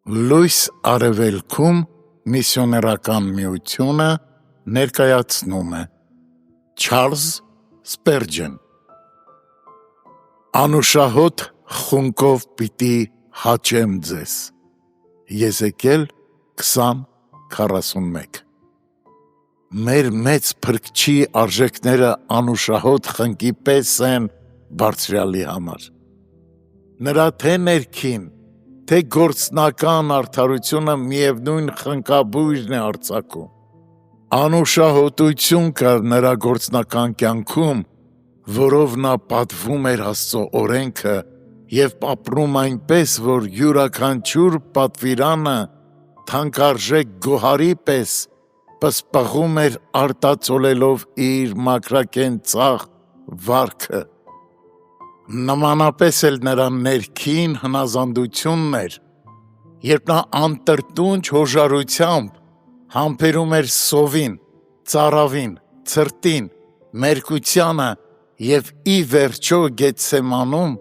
Լույս արևելքում միսիոներական միությունը ներկայացնում է Չարլզ Սպերջեն Անուշահոտ խունկով պիտի հաճեմ ձեզ Եզեկիել 20:41 Մեր մեծ փրկչի արժեքները անուշահոտ խնկի պես են Բարձրյալի համար Նրա թե ներքին թե գործնական արդարությունը միևնույն խնկաբույրն է արձակում Անուշահոտություն կար նրա գործնական կյանքում, որով նա պատվում էր Աստծո օրենքը և ապրում այնպես, որ յուրաքանչյուր պատվիրանը թանկարժեք գոհարի պես պսպղում էր արտացոլելով իր մաքրակենցաղ վարքը Նմանապես էլ նրա ներքին հնազանդությունն էր, երբ նա անտրտունջ հոժարությամբ համբերում էր սովին, ծարավին, ցրտին, մերկությանը և ի վերջո Գեթսեմանում,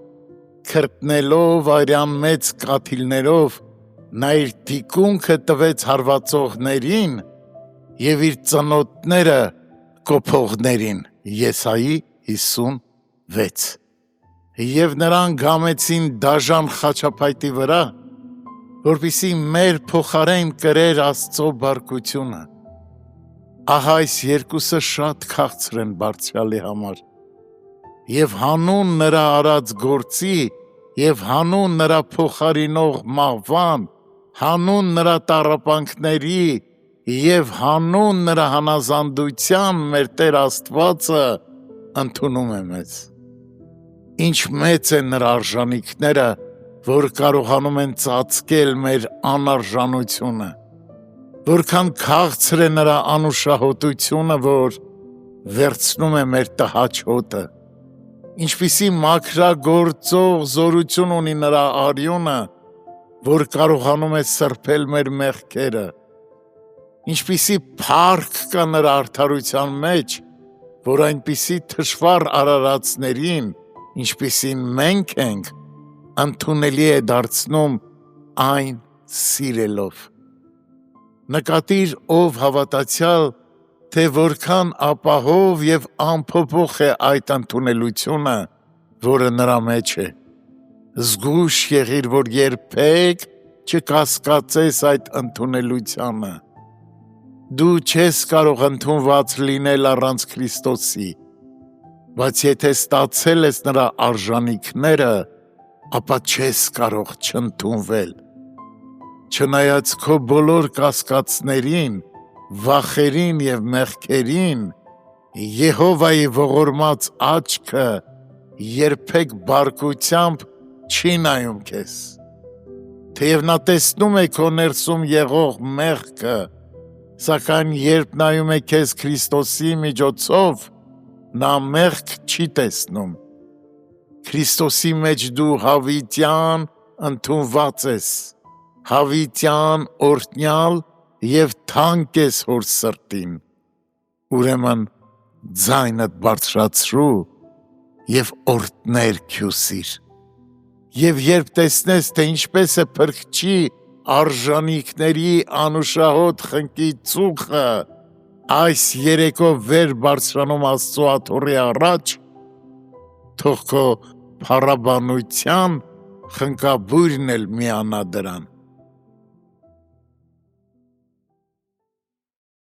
քրտնելով արյան մեծ կաթիլներով, նա իր թիկունքը տվեց հարվածողներին և իր ծնոտները կոփողներին Եսայի 50:6 Եվ նրան գամեցին դաժան խաչափայտի վրա, որպեսզի մեր փոխարեն կրեր Աստծո բարկությունը Ահա այս երկուսը շատ քաղցր են Բարձրյալի համար և հանուն նրա արած գործի և հանուն նրա փոխարինող մահվան, հանուն նրա տառապանքների և հանուն նրա հնազանդության մեր Տեր Աստվածը ընդունում է մեզ Ինչ մեծ են նրա արժանիքները, որ կարողանում են ծածկել մեր անարժանությունը Որքան քաղցր է նրա անուշահոտությունը, որ վերցնում է մեր տհաճ հոտը Ինչպիսի մաքրագործող զորություն ունի նրա արյունը, որ կարողանում է սրբել մեր մեղքերը Ինչպիսի փառք կա նրա արդարության մեջ, որ այնպիսի թշվառ արարածներին, ինչպիսին մենք ենք, ընդունելի է դարձնում այն սիրելով Նկատիր ով հավատացյալ, թե որքան ապահով և անփոփոխ է այդ ընդունելությունը, որը նրա մեջ է Զգույշ եղիր, որ երբեք չկասկածես այդ ընդունելությանը Դու չես կարող ընդունված լինել առանց Քրիստոսի Բայց եթե ստացել ես նրա արժանիքները, ապա չես կարող չընդունվել Չնայած քո բոլոր կասկածներին, վախերին և մեղքերին, Եհովայի ողորմած աչքը երբեք բարկությամբ չի նայում քեզ Թեև նա տեսնում է քո ներսում եղող մեղքը, սակայն երբ նայում է քեզ Քրիստոսի միջոցով, նա մեղք չի տեսնում Քրիստոսի մեջ դու հավիտյան ընդունված ես, հավիտյան օրհնյալ և թանկ ես հոր սրտին Ուրեմն ձայնդ բարձրացրու և օրհներ քյուսիր Եվ երբ տեսնես, թե ինչպես է փրկչի արժանիքների անուշահոտ խնկի ծուխը այս երեկո վեր բարձրանում Աստծո աթոռի առաջ, թող քո փառաբանության խնկաբույրն էլ միանա դրան